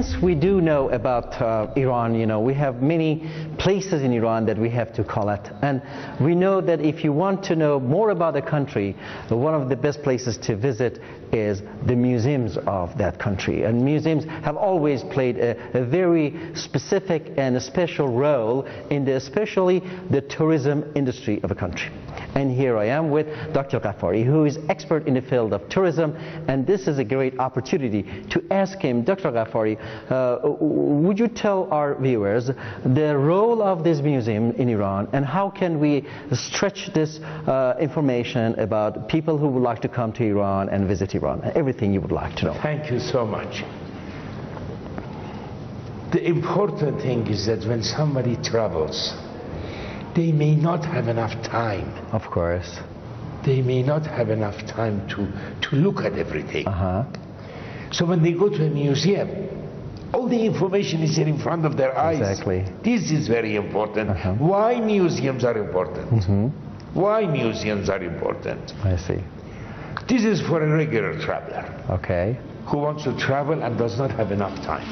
since we do know about Iran, we have many places in Iran that we have to call at. And we know that if you want to know more about the country, one of the best places to visit is the museums of that country. And museums have always played a very specific and a special role in especially the tourism industry of a country. And here I am with Dr. Ghaffari, who is expert in the field of tourism, and this is a great opportunity to ask him, Dr. Ghaffari, would you tell our viewers the role of this museum in Iran, and how can we stretch this information about people who would like to come to Iran and visit Iran, everything you would like to know? Thank you so much. The important thing is that when somebody travels, they may not have enough time. Of course. They may not have enough time to look at everything. So when they go to a museum, all the information is there in front of their eyes. Exactly. This is very important. Why museums are important? Why museums are important? I see. This is for a regular traveler. Okay. Who wants to travel and does not have enough time.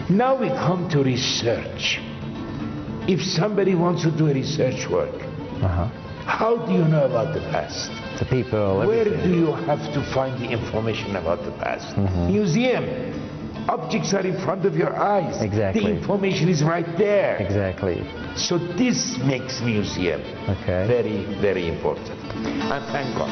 Now we come to research. If somebody wants to do a research work, how do you know about the past? The people, Where everything. do you have to find the information about the past? Museum. Objects are in front of your eyes. Exactly. The information is right there. Exactly. So this makes museum very, very important. And thank God.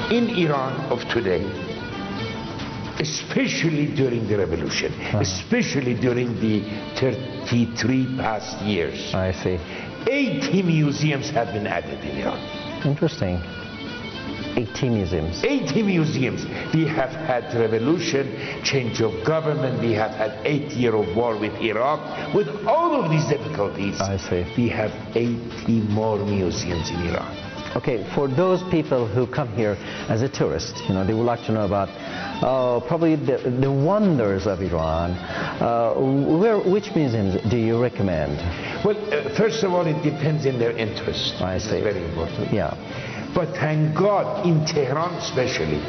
In Iran of today, especially during the revolution, especially during the 33 past years, I see. 80 museums have been added in Iran. Interesting. 80 museums. 80 museums. We have had revolution, change of government, we have had 8 years of war with Iraq. With all of these difficulties, I see. We have 80 more museums in Iran. Okay, for those people who come here as a tourist, they would like to know about probably the wonders of Iran. Which museums do you recommend? Well, first of all, it depends on their interest. I see. It's very important. Yeah. But thank God, in Tehran especially,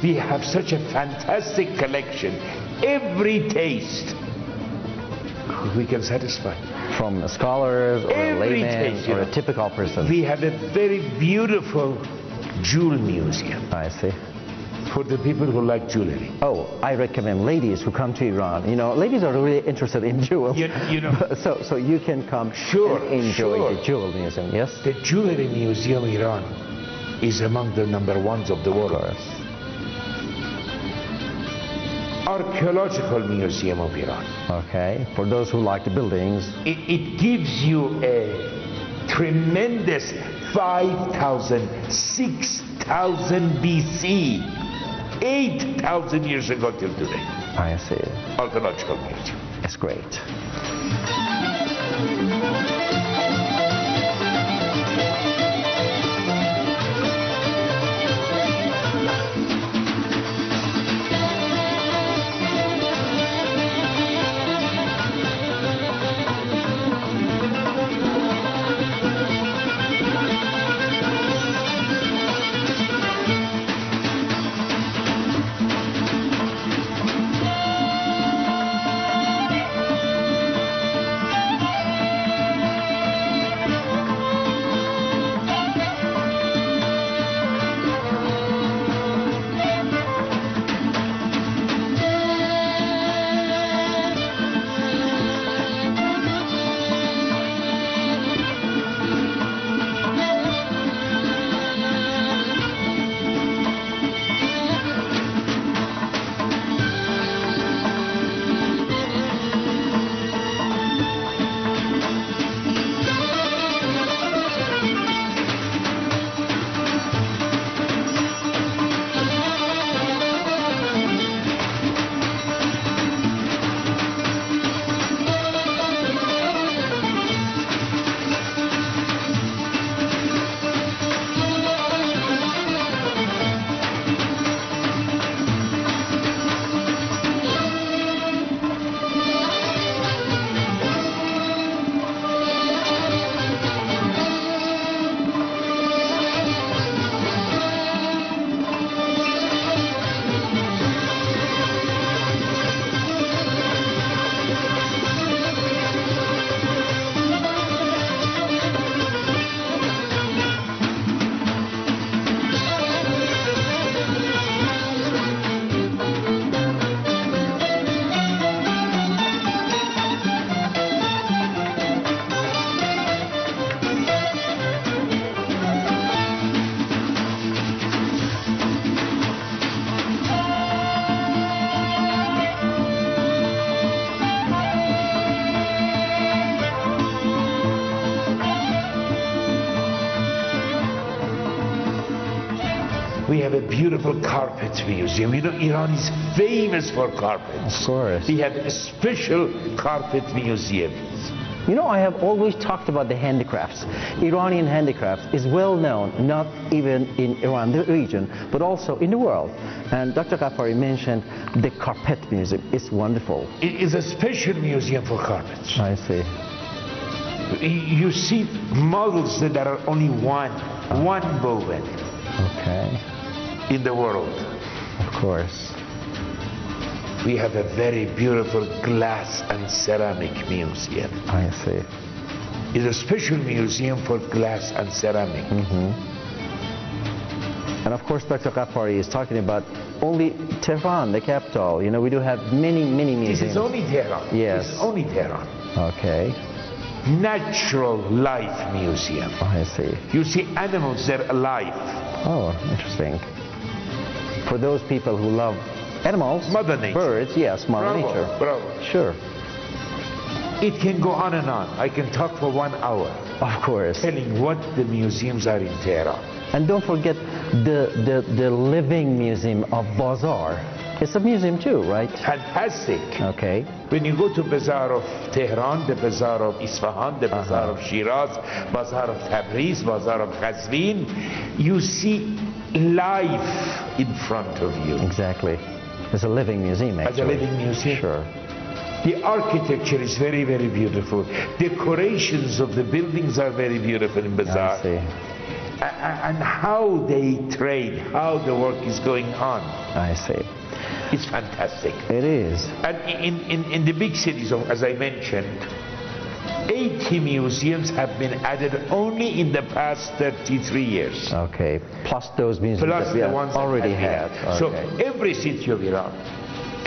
we have such a fantastic collection. Every taste we can satisfy. From scholars or a layman or a typical person. We have a very beautiful jewel museum. I see. For the people who like jewelry. Oh, I recommend ladies who come to Iran. Ladies are really interested in jewels. So you can come and enjoy the jewel museum, yes? The jewelry museum in Iran is among the #1s of the world. Archaeological Museum of Iran. Okay, for those who like the buildings. It gives you a tremendous 5,000, 6,000 BC, 8,000 years ago till today. I see. Archaeological Museum. It's great. We have a beautiful carpet museum. You know, Iran is famous for carpets. Of course. We have special carpet museums. You know, I have always talked about the handicrafts. Iranian handicrafts is well known, not even in Iran, the region, but also in the world. And Dr. Ghaffari mentioned the carpet museum. It's wonderful. It is a special museum for carpets. I see. You see models that are only one woven. Okay. In the world. Of course. We have a very beautiful glass and ceramic museum. I see. It's a special museum for glass and ceramic. And of course, Dr. Ghaffari is talking about only Tehran, the capital. You know, we do have many, many museums. This is only Tehran. Yes. This is only Tehran. Okay. Natural life museum. I see. You see animals, they're alive. Oh, interesting. For those people who love animals, Mother Nature. Birds, yes, Mother Nature. Bravo. Sure. It can go on and on. I can talk for 1 hour. Of course. Telling what the museums are in Tehran. And don't forget the living museum of Bazaar. It's a museum too, right? Fantastic. Okay. When you go to Bazaar of Tehran, the Bazaar of Isfahan, the Bazaar of Shiraz, Bazaar of Tabriz, Bazaar of Qazvin, you see life in front of you. Exactly. It's a living museum, actually. As a living museum. Sure. The architecture is very, very beautiful. Decorations of the buildings are very beautiful in Bazaar. I see. And how they trade, how the work is going on. I see. It's fantastic. It is. And in the big cities, as I mentioned, 80 museums have been added only in the past 33 years. Okay. Plus those museums Plus that we the ones already have. had. So Okay. every city of Iran,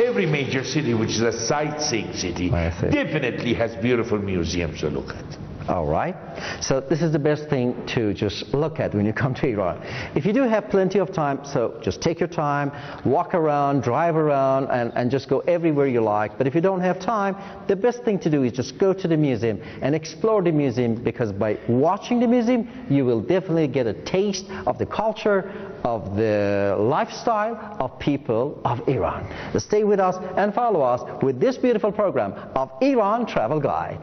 every major city which is a sightseeing city, definitely has beautiful museums to look at. All right. So this is the best thing to just look at when you come to Iran. If you do have plenty of time, so just take your time, walk around, drive around, and just go everywhere you like. But if you don't have time, the best thing to do is just go to the museum and explore the museum, because by watching the museum, you will definitely get a taste of the culture, of the lifestyle of people of Iran. So stay with us and follow us with this beautiful program of Iran Travel Guide.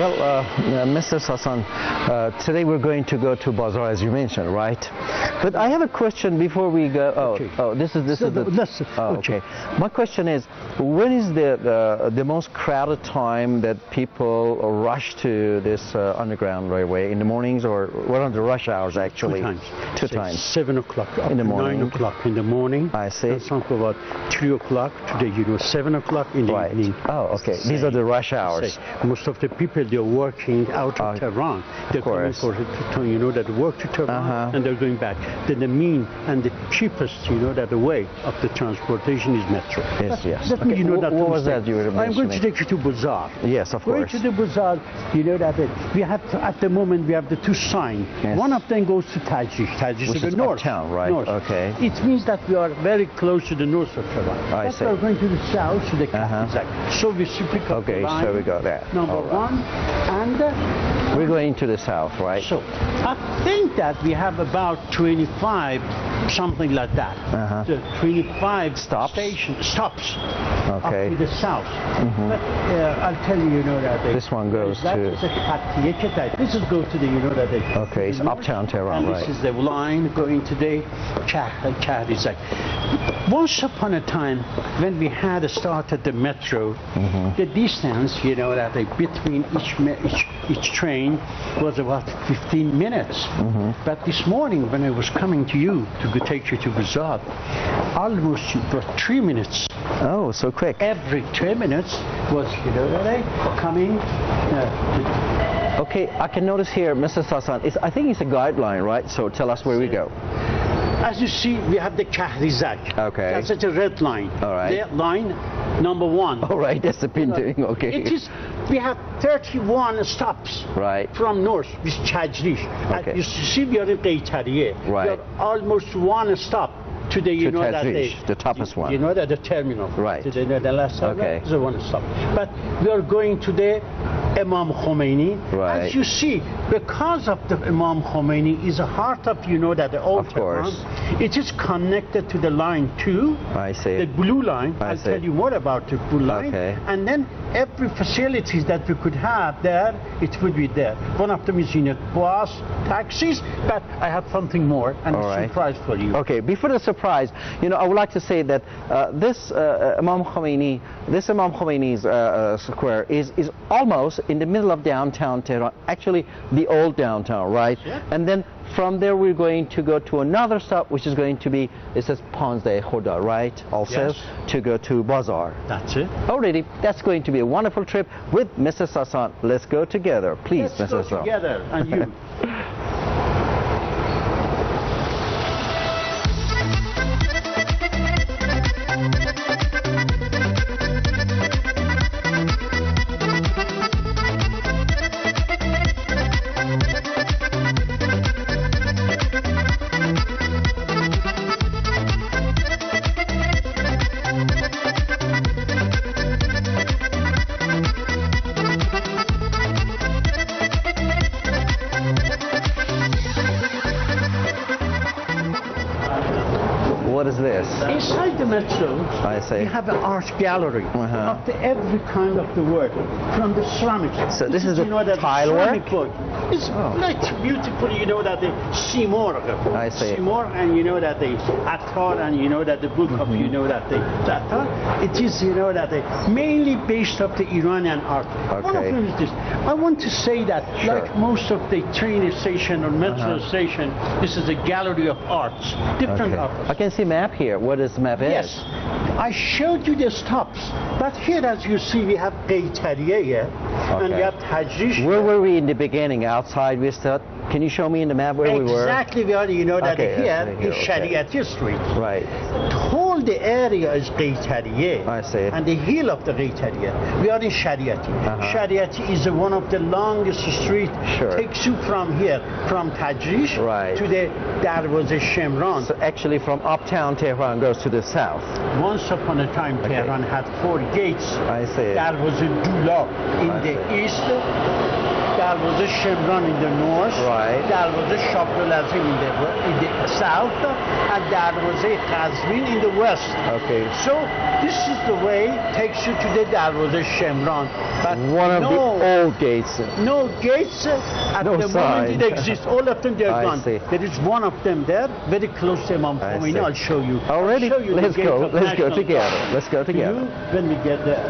Well, Mr. Sasan, today we're going to go to Bazaar, as you mentioned, right? But I have a question before we go. This is okay. My question is, when is the most crowded time that people rush to this underground railway? In the mornings, or what are the rush hours actually? Two times. 7 o'clock in the morning. 9 o'clock in the morning. I see. And some about 3 o'clock. Today, 7 o'clock in the evening. Oh, okay. These are the rush hours. Most of the people, they're working out of Tehran. They're coming for that work to Tehran, and they're going back. Then the mean and the cheapest, that the way of the transportation is metro. Yes, yes. Let me, what was that you were mentioning? I'm going to take you to Bazaar. Yes, of course. Going to the Bazaar, that we have at the moment we have the two signs. Yes. One of them goes to Tajik. Tajik is the north. Uptown, right? North. Okay. It means that we are very close to the north of Tehran. I see. We are going to the south to the Kazakh. So we pick up okay, the line, so we got that. Number one, and we're going to the south, right? So I think that we have about 25, something like that. The 25 stops. Okay. Up to the south. But I'll tell you, that this one goes to. This is go to the, okay, it's uptown Tehran, right? This is the line going to the Kazakh. Once upon a time, when we had started the metro, the distance, between each train was about 15 minutes. But this morning, when I was coming to you to take you to Bazaar, almost for 3 minutes. Oh, so quick. Every 3 minutes was, coming. Okay, I can notice here, Mr. Sasan, I think it's a guideline, right? So tell us where we go. As you see, we have the Kahrizak. Okay. That's such a red line. All right. The line number 1. All right, that's the painting. Okay. It is. We have 31 stops. Right. From north, with Tajrish. Okay. You see, we are in Qaitariyeh. Right. We are almost one stop to the, the toughest one. The terminal. Right. The last stop. Okay. Is the one stop. But we are going to the Imam Khomeini. Right. As you see, because of the Imam Khomeini is a heart of, the old Tehran. It is connected to the line 2. I see. The blue line. I'll tell you more about the blue line. Okay. And then every facilities that we could have there, it would be there. One of them is bus, taxis, but I have something more and a surprise for you. Okay, before the surprise, I would like to say that this Imam Khomeini's square is almost in the middle of downtown Tehran, actually the old downtown, right? Yeah. And then from there we're going to go to another stop, which is going to be, it says Panzde Khoda, right? Also to go to Bazaar. That's it. Already, that's going to be a wonderful trip with Mr. Sasan. Let's go together, please, Mr. Sasan. Let's go together, and you. What is this? Inside the metro, I see. we have an art gallery of every kind of the work, from the ceramics. So this is the tile work? It's like beautiful, that the Seymour. I see. Seymour, and that the Attar, and that the book of, that the Attar. It is, that the mainly based of the Iranian art. One of them is this. I want to say that, like most of the train station or metro station, this is a gallery of arts, different arts. I can see map here. What is map is? Yes, I showed you the stops, but here, as you see, we have Qaitariyeh and we have Tajrish. Where were we in the beginning? Outside we stood? Can you show me in the map where we were? Exactly, we are, that here is Shariati Street. Right. Whole the area is Qaitariyeh. I see. And the hill of the Qaitariyeh. We are in Shariati. Shariati is one of the longest streets. Takes you from here, from Tajrish to the Darwaza Shemran. So actually from uptown Tehran goes to the south. Once upon a time, Tehran had 4 gates. I see. There was a Dula in the east. دروازه شمران in the north, Right. دروازه شابدالعظیم in the south, and دروازه قزوین in the west. Okay. So this is the way takes you to the دروازه شمران. But One of the old gates. no gates at No the sign. moment it exists. All of them they're I gone. see. There is one of them there, very close to Imam I Khomeini. see. I'll show you. Already? I'll show you the Let's gate go. of Let's go National together. Guard. Let's go together. When we get there.